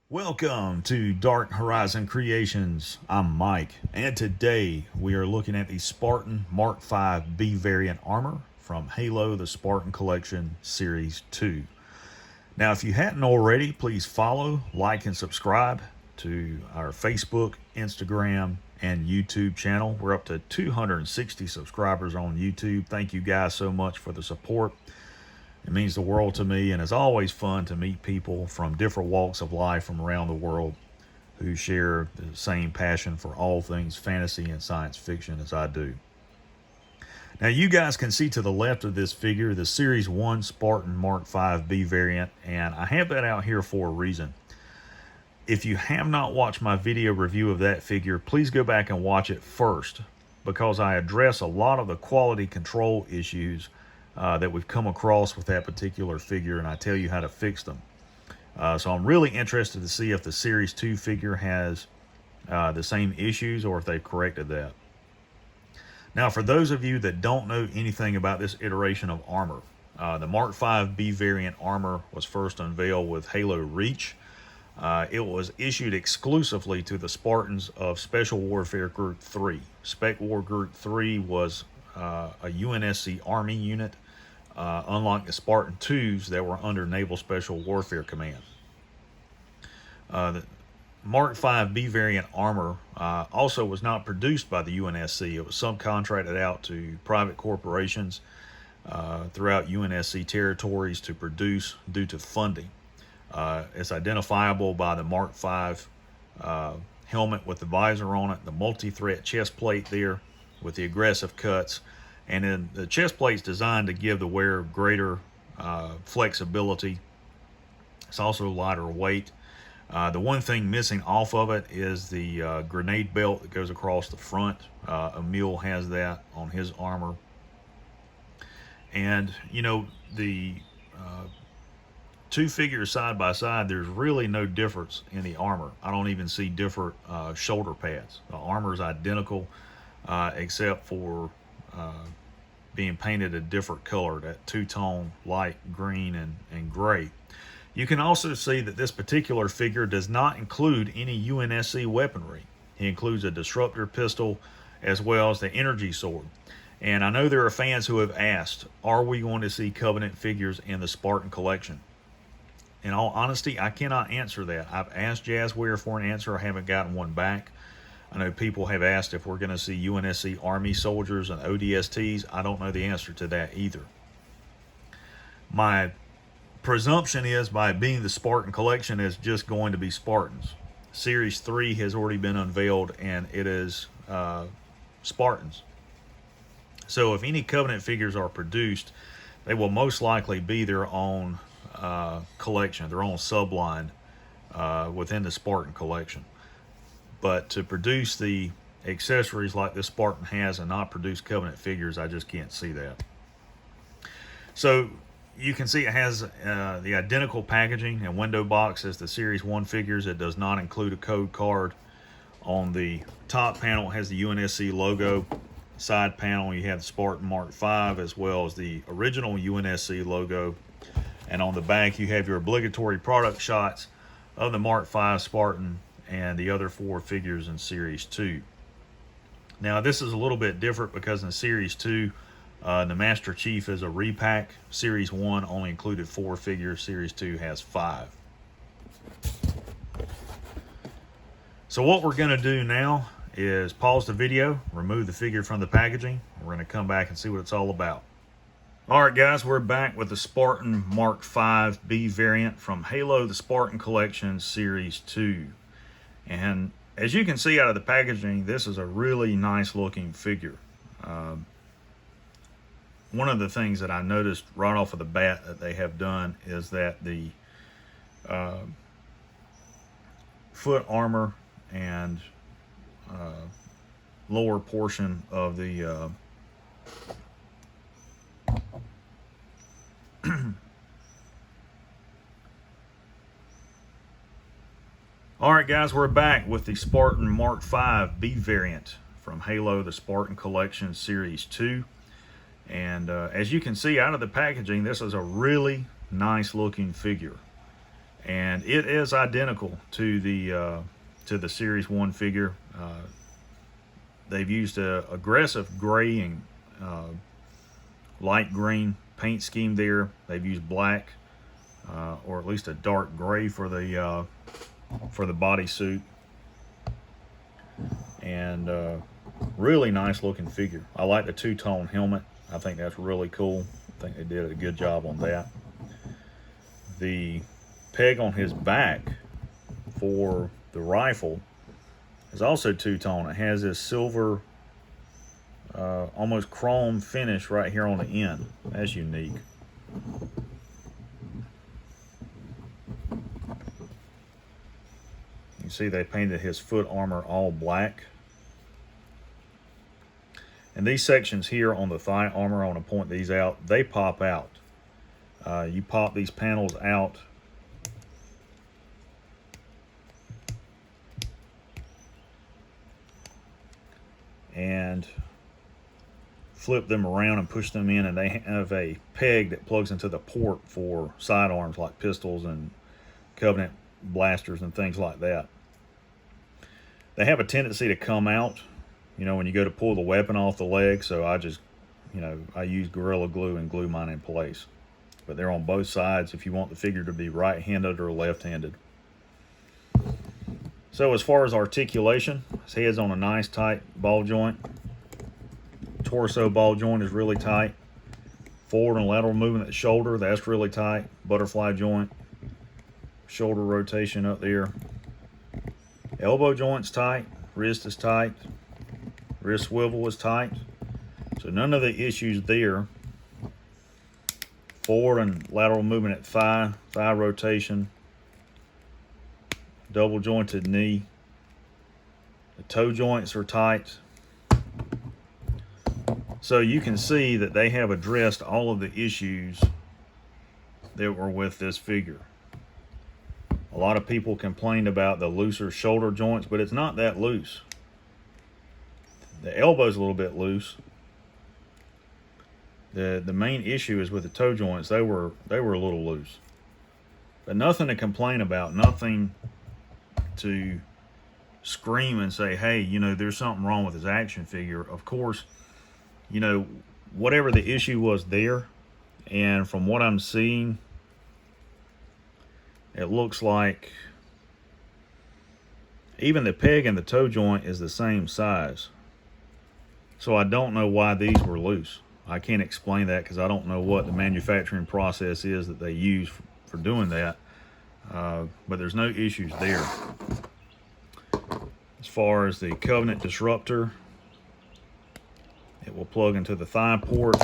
Welcome to Dark Horizon Creations. I'm Mike, and today we are looking at the Spartan Mark V B variant armor from Halo the Spartan Collection Series 2. Now, if you hadn't already, please follow, like, and subscribe to our Facebook, Instagram, and YouTube channel. We're up to 260 subscribers on YouTube. Thank you guys so much for the support. It means the world to me, and it's always fun to meet people from different walks of life from around the world who share the same passion for all things fantasy and science fiction as I do. Now, you guys can see to the left of this figure the Series 1 Spartan Mark V B variant, and I have that out here for a reason. If you have not watched my video review of that figure, please go back and watch it first, because I address a lot of the quality control issues that we've come across with that particular figure, and I tell you how to fix them. So I'm really interested to see if the Series 2 figure has the same issues or if they've corrected that. Now, for those of you that don't know anything about this iteration of armor, the Mark V B variant armor was first unveiled with Halo Reach. It was issued exclusively to the Spartans of Special Warfare Group 3. Spec War Group 3 was a UNSC Army unit, unlike the Spartan 2s that were under Naval Special Warfare Command. The Mark V B variant armor also was not produced by the UNSC. It was subcontracted out to private corporations throughout UNSC territories to produce due to funding. It's identifiable by the Mark V helmet with the visor on it, the multi-threat chest plate there with the aggressive cuts, and then the chest plate's designed to give the wearer greater flexibility. It's also lighter weight. The one thing missing off of it is the grenade belt that goes across the front. Emil has that on his armor. And, you know, the two figures side by side, there's really no difference in the armor. I don't even see different shoulder pads. The armor is identical, except for being painted a different color, that two-tone light green and gray. You can also see that this particular figure does not include any UNSC weaponry. He includes a disruptor pistol as well as the energy sword. And I know there are fans who have asked, are we going to see Covenant figures in the Spartan collection? In all honesty, I cannot answer that. I've asked Jazzware for an answer. I haven't gotten one back. I know people have asked if we're going to see UNSC Army soldiers and ODSTs. I don't know the answer to that either. My presumption is, by being the Spartan collection, is just going to be Spartans. Series 3 has already been unveiled, and it is Spartans. So if any Covenant figures are produced, they will most likely be their own collection, their own subline within the Spartan collection. But to produce the accessories like this Spartan has and not produce Covenant figures, I just can't see that. So you can see it has the identical packaging and window box as the Series 1 figures. It does not include a code card. On the top panel, it has the UNSC logo. Side panel, you have the Spartan Mark V as well as the original UNSC logo. And on the back, you have your obligatory product shots of the Mark V Spartan and the other 4 figures in Series 2. Now, this is a little bit different because in Series 2, the Master Chief is a repack. Series 1 only included 4 figures. Series 2 has 5. So what we're going to do now is pause the video, remove the figure from the packaging. We're going to come back and see what it's all about. All right, guys, we're back with the Spartan Mark V B variant from Halo the Spartan Collection Series 2. And as you can see out of the packaging, this is a really nice looking figure. One of the things that I noticed right off of the bat that they have done is that the foot armor and lower portion of the All right, guys, we're back with the Spartan Mark V B variant from Halo the Spartan Collection Series 2. And as you can see out of the packaging, this is a really nice looking figure. and it is identical to the Series 1 figure. They've used a aggressive gray and light green paint scheme there. They've used black, or at least a dark gray for the bodysuit, and really nice looking figure. I like the two-tone helmet. I think that's really cool. I think they did a good job on that. The peg on his back for the rifle is also two-tone. It has this silver, almost chrome finish right here on the end. That's unique. You see they painted his foot armor all black. And these sections here on the thigh armor, I want to point these out, they pop out. You pop these panels out, and flip them around and push them in, and they have a peg that plugs into the port for sidearms like pistols and Covenant blasters and things like that. They have a tendency to come out, you know, when you go to pull the weapon off the leg, so I just, you know, I use Gorilla Glue and glue mine in place. But they're on both sides if you want the figure to be right-handed or left-handed. So as far as articulation, his head's on a nice tight ball joint. Torso ball joint is really tight. Forward and lateral movement at the shoulder, that's really tight. Butterfly joint. Shoulder rotation up there. Elbow joint's tight. Wrist is tight. Wrist swivel is tight. So none of the issues there. Forward and lateral movement at thigh rotation. Double jointed knee. The toe joints are tight. So you can see that they have addressed all of the issues that were with this figure. A lot of people complained about the looser shoulder joints, but it's not that loose. The elbow's a little bit loose. The main issue is with the toe joints. They were a little loose. But nothing to complain about, nothing to scream and say, hey, you know, there's something wrong with this action figure. Of course, you know, whatever the issue was there, and from what I'm seeing, it looks like even the peg and the toe joint is the same size. So I don't know why these were loose. I can't explain that because I don't know what the manufacturing process is that they use for doing that. But there's no issues there. As far as the Covenant disruptor, it will plug into the thigh port.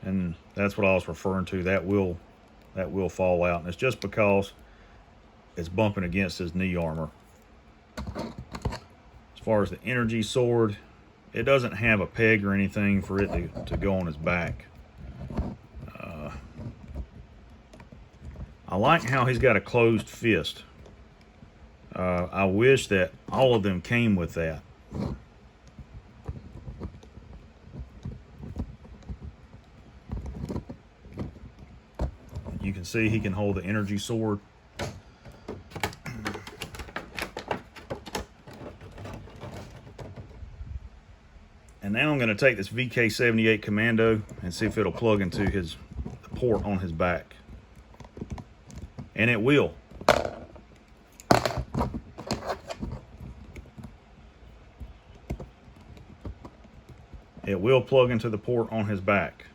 And that's what I was referring to. That will fall out. And it's just because it's bumping against his knee armor. As far as the energy sword, it doesn't have a peg or anything for it to go on his back. I like how he's got a closed fist. I wish that all of them came with that. You can see he can hold the energy sword. And now I'm going to take this VK78 Commando and see if it'll plug into the port on his back. And it will. It will plug into the port on his back.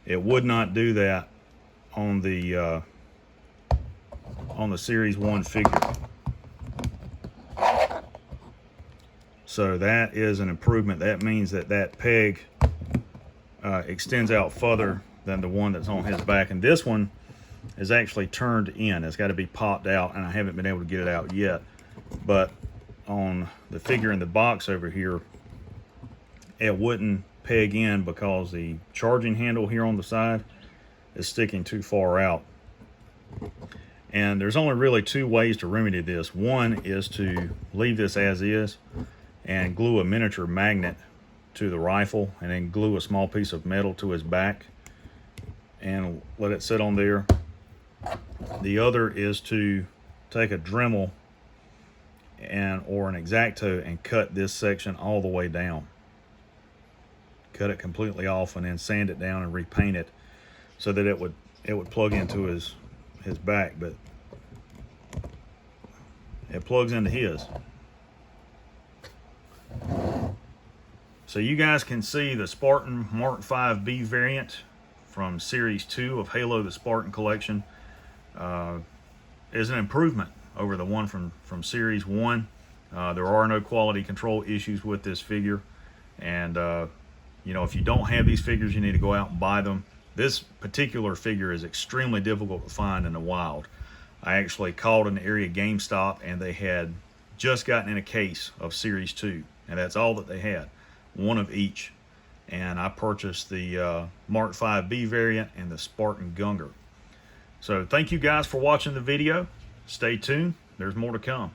It would not do that on the Series 1 figure. So that is an improvement. That means that peg extends out further than the one that's on his back. And this one is actually turned in. It's got to be popped out, and I haven't been able to get it out yet. But on the figure in the box over here, it wouldn't peg in because the charging handle here on the side is sticking too far out. And there's only really two ways to remedy this. One is to leave this as is and glue a miniature magnet to the rifle, and then glue a small piece of metal to his back, and let it sit on there. The other is to take a Dremel or an X-Acto and cut this section all the way down. Cut it completely off and then sand it down and repaint it so that it would plug into his back, but it plugs into his. So you guys can see the Spartan Mark V B variant from Series 2 of Halo the Spartan Collection is an improvement over the one from Series 1. There are no quality control issues with this figure, and you know, if you don't have these figures, you need to go out and buy them. This particular figure is extremely difficult to find in the wild. I actually called an area GameStop, and they had just gotten in a case of Series 2, and that's all that they had, one of each. And I purchased the Mark V B variant and the Spartan Gunger. So thank you guys for watching the video. Stay tuned, there's more to come.